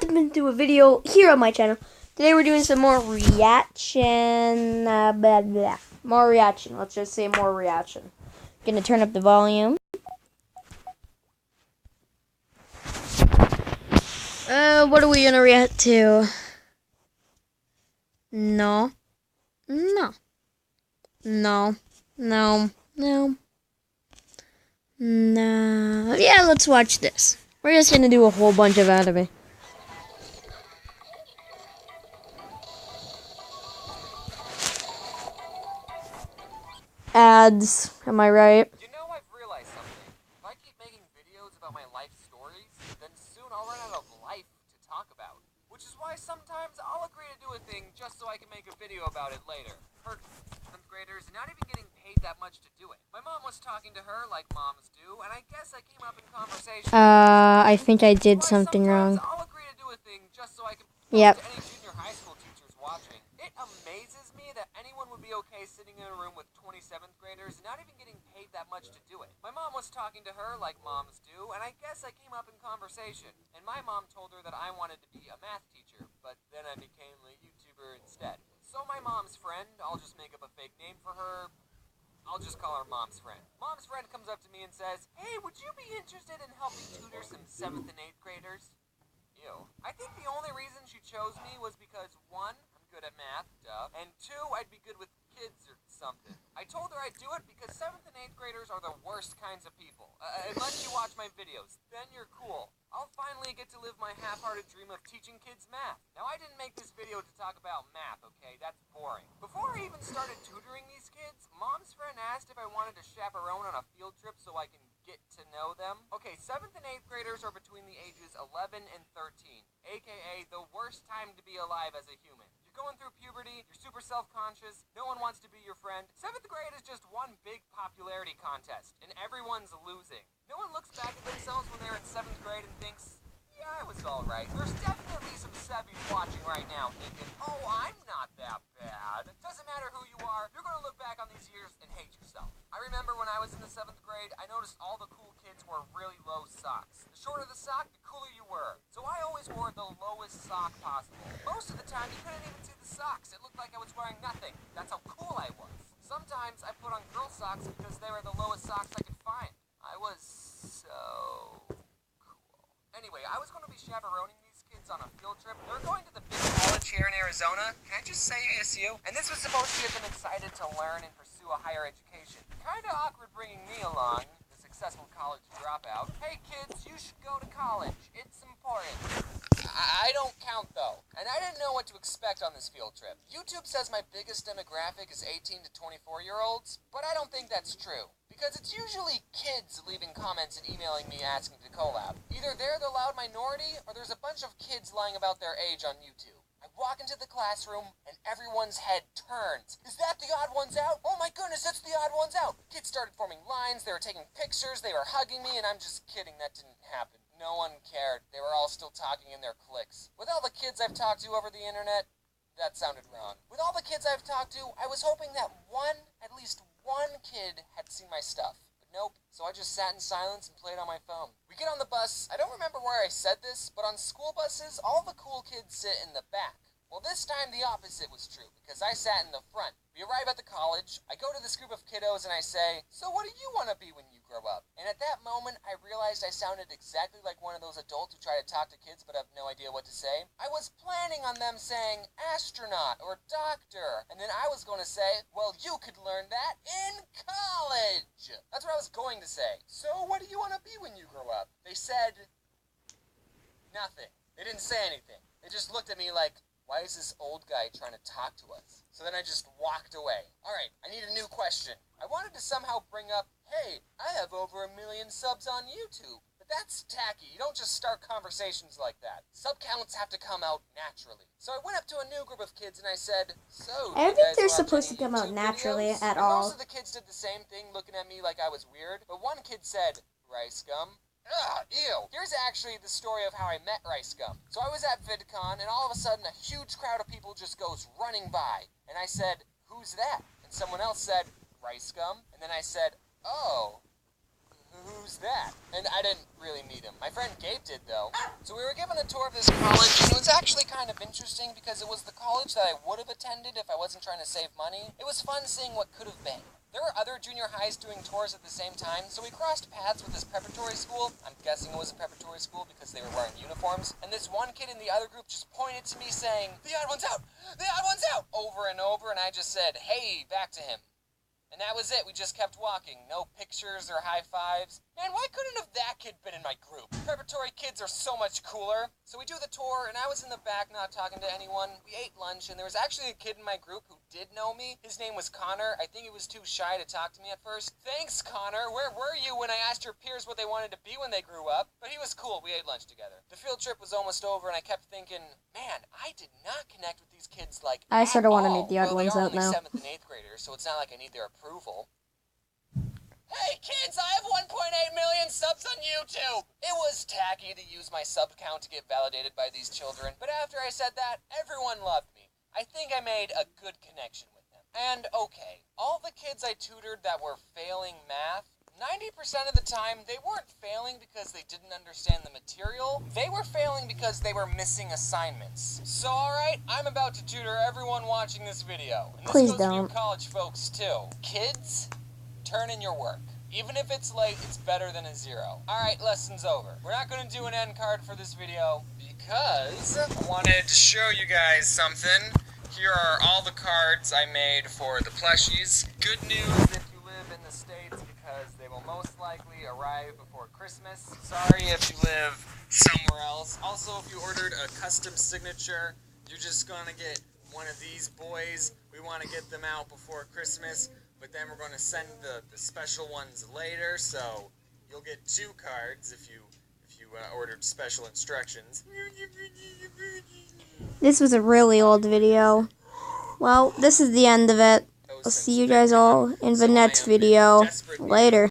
welcome to a video here on my channel. Today we're doing some more reaction, more reaction, let's just say more reaction. Gonna turn up the volume. What are we gonna react to? No. Yeah, let's watch this. We're just gonna do a whole bunch of anime. Ads, am I right? You know, I've realized something. If I keep making videos about my life stories, then soon I'll run out of life to talk about. Which is why sometimes I'll agree to do a thing just so I can make a video about it later. For 7th graders not even getting paid that much to do it. My mom was talking to her like moms do, and I guess I came up in conversation. I think I did something wrong. I'll agree to do a thing just so I can Yep. to any junior high school teachers watching. It amazes me that anyone would be okay sitting in a room with 27th graders not even getting paid that much to do it. My mom was talking to her like moms do, and I guess I came up in conversation. And my mom told her that I wanted to be a math teacher, but then I became a YouTuber instead. So my mom's friend, I'll just make up a fake name for her. I'll just call her Mom's friend. Mom's friend comes up to me and says, "Hey, would you be interested in helping tutor some 7th and 8th graders?" Ew. I think the only reason she chose me was because 1, I'm good at math, duh, and 2, I'd be good with kids or something. I told her I'd do it because 7th and 8th graders are the worst kinds of people. Unless you watch my videos, then you're cool. I'll finally get to live my half-hearted dream of teaching kids math. Now, I didn't make this video to talk about math, okay? That's boring. Before I even started tutoring these kids, Mom's friend asked if I wanted to chaperone on a field trip so I can get to know them. Okay, 7th and 8th graders are between the ages 11 and 13, aka the worst time to be alive as a human. You're going through puberty, you're super self-conscious, no one wants to be your friend. 7th grade is just one big popularity contest, and everyone's losing. No one looks back at themselves when they're in 7th grade and thinks, yeah, I was alright. There's definitely some Sebbies watching right now thinking, oh, I'm not that bad. Doesn't matter who you are, you're gonna look back on these years and hate yourself. I remember when I was in the 7th grade, I noticed all the cool kids wore really low socks. The shorter the sock, the cooler you were. So I always wore the lowest sock possible. Most of the time, you couldn't even see the socks. It looked like I was wearing nothing. That's how cool I was. Sometimes I put on girl socks because they were the lowest socks I could find. I was so cool. Anyway, I was going to be chaperoning these kids on a field trip. They're going to the big college here in Arizona. Can I just say ASU? And this was supposed to get them excited to learn and pursue a higher education. Kinda awkward bringing me along, the successful college dropout. Hey kids, you should go to college. It's important. I don't count though. And I didn't know what to expect on this field trip. YouTube says my biggest demographic is 18 to 24-year-olds, but I don't think that's true. Because it's usually kids leaving comments and emailing me asking to collab. Either they're the loud minority, or there's a bunch of kids lying about their age on YouTube. I walk into the classroom, and everyone's head turns. Is that the odd ones out? Oh my goodness, that's the odd ones out! Kids started forming lines, they were taking pictures, they were hugging me, and I'm just kidding, that didn't happen. No one cared. They were all still talking in their cliques. With all the kids I've talked to over the internet, that sounded wrong. With all the kids I've talked to, I was hoping that at least one kid had seen my stuff. But nope. So I just sat in silence and played on my phone. We get on the bus. I don't remember where I said this, but on school buses, all the cool kids sit in the back. Well, this time the opposite was true, because I sat in the front. We arrive at the college, I go to this group of kiddos and I say, "So what do you want to be when you grow up?" And at that moment, I realized I sounded exactly like one of those adults who try to talk to kids but have no idea what to say. I was planning on them saying astronaut or doctor, and then I was going to say, well, you could learn that in college. That's what I was going to say. So what do you want to be when you grow up? They said nothing. They didn't say anything. They just looked at me like, why is this old guy trying to talk to us? So then I just walked away. Alright, I need a new question. I wanted to somehow bring up, hey, I have over 1 million subs on YouTube. But that's tacky. You don't just start conversations like that. Sub counts have to come out naturally. So I went up to a new group of kids and I said, so, I don't think they're supposed to come out naturally at all. Most of the kids did the same thing, looking at me like I was weird. But one kid said, rice gum. Ugh, ew. Here's actually the story of how I met Rice Gum. So I was at VidCon, and all of a sudden a huge crowd of people just goes running by. And I said, who's that? And someone else said, Rice Gum. And then I said, oh, Who's that? And I didn't really meet him. My friend Gabe did, though. So we were given a tour of this college, and it was actually kind of interesting because it was the college that I would have attended if I wasn't trying to save money. It was fun seeing what could have been. There were other junior highs doing tours at the same time, so we crossed paths with this preparatory school. I'm guessing it was a preparatory school because they were wearing uniforms. And this one kid in the other group just pointed to me saying, "The odd one's out! The odd one's out!" over and over, and I just said, "Hey," back to him. And that was it. We just kept walking. No pictures or high fives. Man, why couldn't have that kid been in my group? Preparatory kids are so much cooler. So we do the tour, and I was in the back not talking to anyone. We ate lunch, and there was actually a kid in my group who did know me. His name was Connor. I think he was too shy to talk to me at first. Thanks, Connor. Where were you when I asked your peers what they wanted to be when they grew up? But he was cool. We ate lunch together. The field trip was almost over, and I kept thinking, man, I did not connect with these kids like I sort of want to all. meet the odd Well, ones they are out only now. 7th and 8th graders, so it's not like I need their approval. Hey kids, I have 1.8 million subs on YouTube! It was tacky to use my sub count to get validated by these children, but after I said that, everyone loved me. I think I made a good connection with them. And okay, all the kids I tutored that were failing math, 90% of the time, they weren't failing because they didn't understand the material. They were failing because they were missing assignments. So, alright, I'm about to tutor everyone watching this video. And this Please goes for you don't. college folks, too. Kids, turn in your work. Even if it's late, it's better than a 0. Alright, lesson's over. We're not going to do an end card for this video because I wanted to show you guys something. Here are all the cards I made for the plushies. Good news if you live in the States because they will most likely arrive before Christmas. Sorry if you live somewhere else. Also, if you ordered a custom signature, you're just going to get one of these boys. We want to get them out before Christmas, but then we're going to send the special ones later, so you'll get 2 cards if you ordered special instructions. This was a really old video. Well, this is the end of it. I'll see you guys all in the next video. Later.